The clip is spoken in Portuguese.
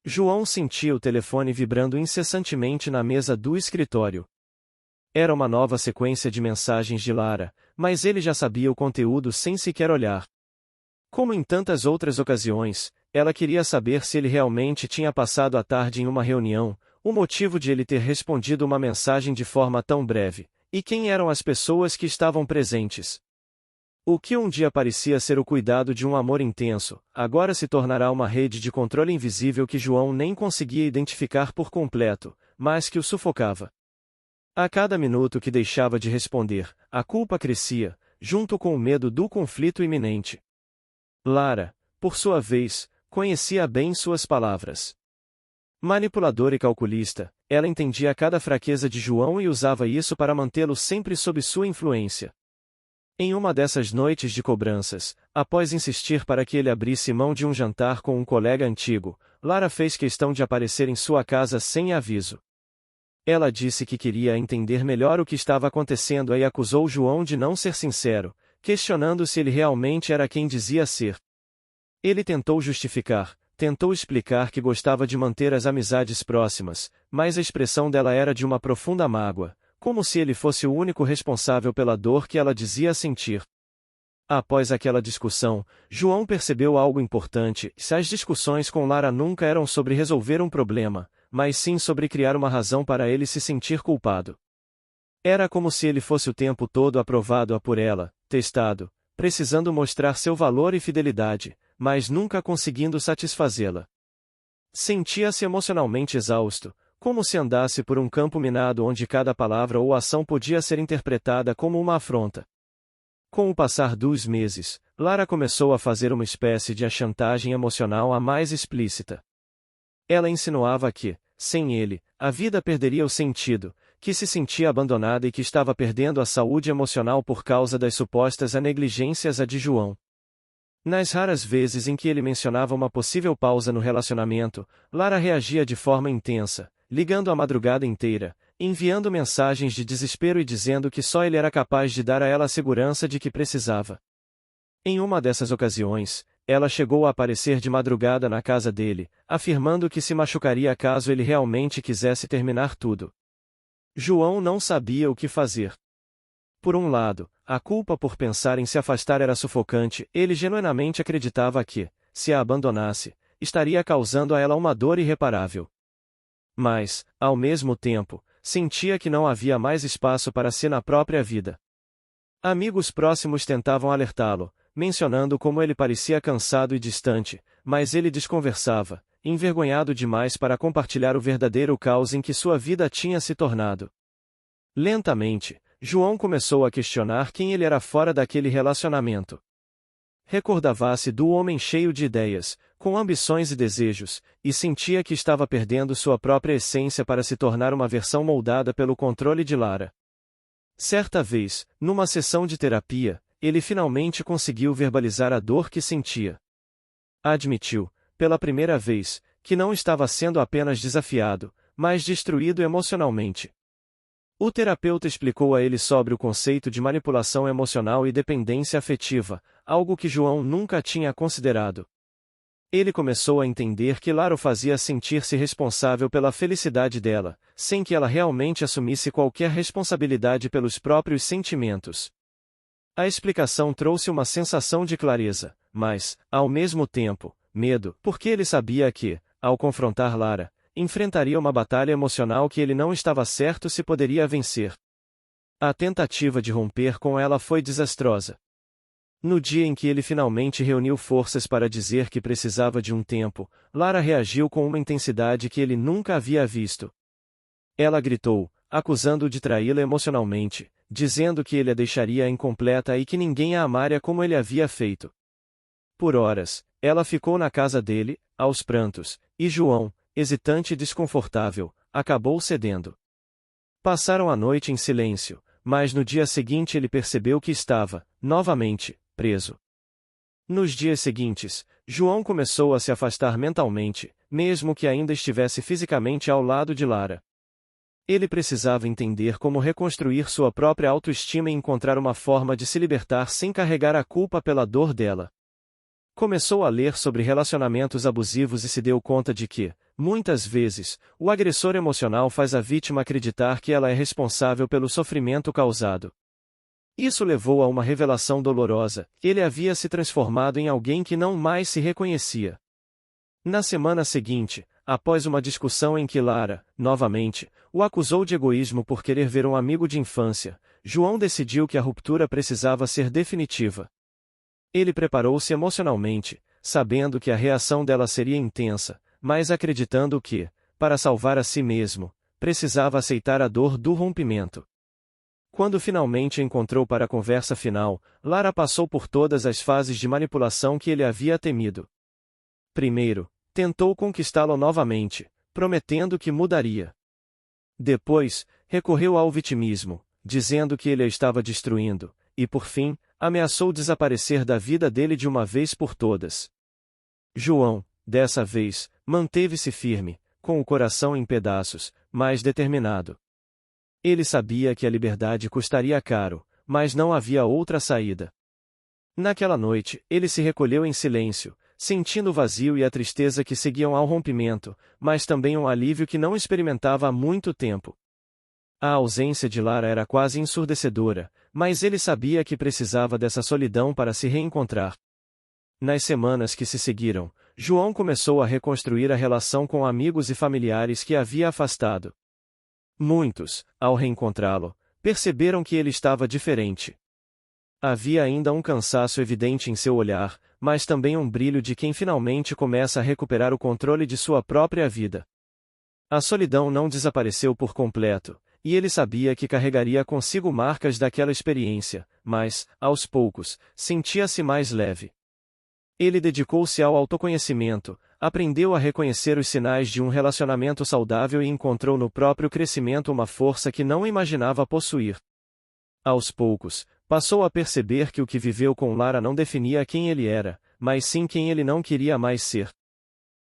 João sentia o telefone vibrando incessantemente na mesa do escritório. Era uma nova sequência de mensagens de Lara, mas ele já sabia o conteúdo sem sequer olhar. Como em tantas outras ocasiões, ela queria saber se ele realmente tinha passado a tarde em uma reunião, o motivo de ele ter respondido uma mensagem de forma tão breve, e quem eram as pessoas que estavam presentes. O que um dia parecia ser o cuidado de um amor intenso, agora se tornará uma rede de controle invisível que João nem conseguia identificar por completo, mas que o sufocava. A cada minuto que deixava de responder, a culpa crescia, junto com o medo do conflito iminente. Lara, por sua vez, conhecia bem suas palavras. Manipuladora e calculista, ela entendia cada fraqueza de João e usava isso para mantê-lo sempre sob sua influência. Em uma dessas noites de cobranças, após insistir para que ele abrisse mão de um jantar com um colega antigo, Lara fez questão de aparecer em sua casa sem aviso. Ela disse que queria entender melhor o que estava acontecendo e acusou João de não ser sincero, questionando se ele realmente era quem dizia ser. Ele tentou justificar, tentou explicar que gostava de manter as amizades próximas, mas a expressão dela era de uma profunda mágoa, como se ele fosse o único responsável pela dor que ela dizia sentir. Após aquela discussão, João percebeu algo importante: as discussões com Lara nunca eram sobre resolver um problema, mas sim sobre criar uma razão para ele se sentir culpado. Era como se ele fosse o tempo todo aprovado por ela, testado, precisando mostrar seu valor e fidelidade, mas nunca conseguindo satisfazê-la. Sentia-se emocionalmente exausto, como se andasse por um campo minado onde cada palavra ou ação podia ser interpretada como uma afronta. Com o passar dos meses, Lara começou a fazer uma espécie de chantagem emocional a mais explícita. Ela insinuava que, sem ele, a vida perderia o sentido, que se sentia abandonada e que estava perdendo a saúde emocional por causa das supostas negligências de João. Nas raras vezes em que ele mencionava uma possível pausa no relacionamento, Lara reagia de forma intensa, ligando a madrugada inteira, enviando mensagens de desespero e dizendo que só ele era capaz de dar a ela a segurança de que precisava. Em uma dessas ocasiões, ela chegou a aparecer de madrugada na casa dele, afirmando que se machucaria caso ele realmente quisesse terminar tudo. João não sabia o que fazer. Por um lado, a culpa por pensar em se afastar era sufocante. Ele genuinamente acreditava que, se a abandonasse, estaria causando a ela uma dor irreparável. Mas, ao mesmo tempo, sentia que não havia mais espaço para si na própria vida. Amigos próximos tentavam alertá-lo, mencionando como ele parecia cansado e distante, mas ele desconversava, envergonhado demais para compartilhar o verdadeiro caos em que sua vida tinha se tornado. Lentamente, João começou a questionar quem ele era fora daquele relacionamento. Recordava-se do homem cheio de ideias, com ambições e desejos, e sentia que estava perdendo sua própria essência para se tornar uma versão moldada pelo controle de Lara. Certa vez, numa sessão de terapia, ele finalmente conseguiu verbalizar a dor que sentia. Admitiu, pela primeira vez, que não estava sendo apenas desafiado, mas destruído emocionalmente. O terapeuta explicou a ele sobre o conceito de manipulação emocional e dependência afetiva, algo que João nunca tinha considerado. Ele começou a entender que Lara o fazia sentir-se responsável pela felicidade dela, sem que ela realmente assumisse qualquer responsabilidade pelos próprios sentimentos. A explicação trouxe uma sensação de clareza, mas, ao mesmo tempo, medo, porque ele sabia que, ao confrontar Lara, enfrentaria uma batalha emocional que ele não estava certo se poderia vencer. A tentativa de romper com ela foi desastrosa. No dia em que ele finalmente reuniu forças para dizer que precisava de um tempo, Lara reagiu com uma intensidade que ele nunca havia visto. Ela gritou, acusando-o de traí-la emocionalmente, dizendo que ele a deixaria incompleta e que ninguém a amaria como ele havia feito. Por horas, ela ficou na casa dele, aos prantos, e João, hesitante e desconfortável, acabou cedendo. Passaram a noite em silêncio, mas no dia seguinte ele percebeu que estava, novamente, preso. Nos dias seguintes, João começou a se afastar mentalmente, mesmo que ainda estivesse fisicamente ao lado de Lara. Ele precisava entender como reconstruir sua própria autoestima e encontrar uma forma de se libertar sem carregar a culpa pela dor dela. Começou a ler sobre relacionamentos abusivos e se deu conta de que, Muitas vezes, o agressor emocional faz a vítima acreditar que ela é responsável pelo sofrimento causado. Isso levou a uma revelação dolorosa: ele havia se transformado em alguém que não mais se reconhecia. Na semana seguinte, após uma discussão em que Lara, novamente, o acusou de egoísmo por querer ver um amigo de infância, João decidiu que a ruptura precisava ser definitiva. Ele preparou-se emocionalmente, sabendo que a reação dela seria intensa, mas acreditando que, para salvar a si mesmo, precisava aceitar a dor do rompimento. Quando finalmente encontrou para a conversa final, Lara passou por todas as fases de manipulação que ele havia temido. Primeiro, tentou conquistá-lo novamente, prometendo que mudaria. Depois, recorreu ao vitimismo, dizendo que ele a estava destruindo, e por fim, ameaçou desaparecer da vida dele de uma vez por todas. João, dessa vez, manteve-se firme, com o coração em pedaços, mas determinado. Ele sabia que a liberdade custaria caro, mas não havia outra saída. Naquela noite, ele se recolheu em silêncio, sentindo o vazio e a tristeza que seguiam ao rompimento, mas também um alívio que não experimentava há muito tempo. A ausência de Lara era quase ensurdecedora, mas ele sabia que precisava dessa solidão para se reencontrar. Nas semanas que se seguiram, João começou a reconstruir a relação com amigos e familiares que havia afastado. Muitos, ao reencontrá-lo, perceberam que ele estava diferente. Havia ainda um cansaço evidente em seu olhar, mas também um brilho de quem finalmente começa a recuperar o controle de sua própria vida. A solidão não desapareceu por completo, e ele sabia que carregaria consigo marcas daquela experiência, mas, aos poucos, sentia-se mais leve. Ele dedicou-se ao autoconhecimento, aprendeu a reconhecer os sinais de um relacionamento saudável e encontrou no próprio crescimento uma força que não imaginava possuir. Aos poucos, passou a perceber que o que viveu com Lara não definia quem ele era, mas sim quem ele não queria mais ser.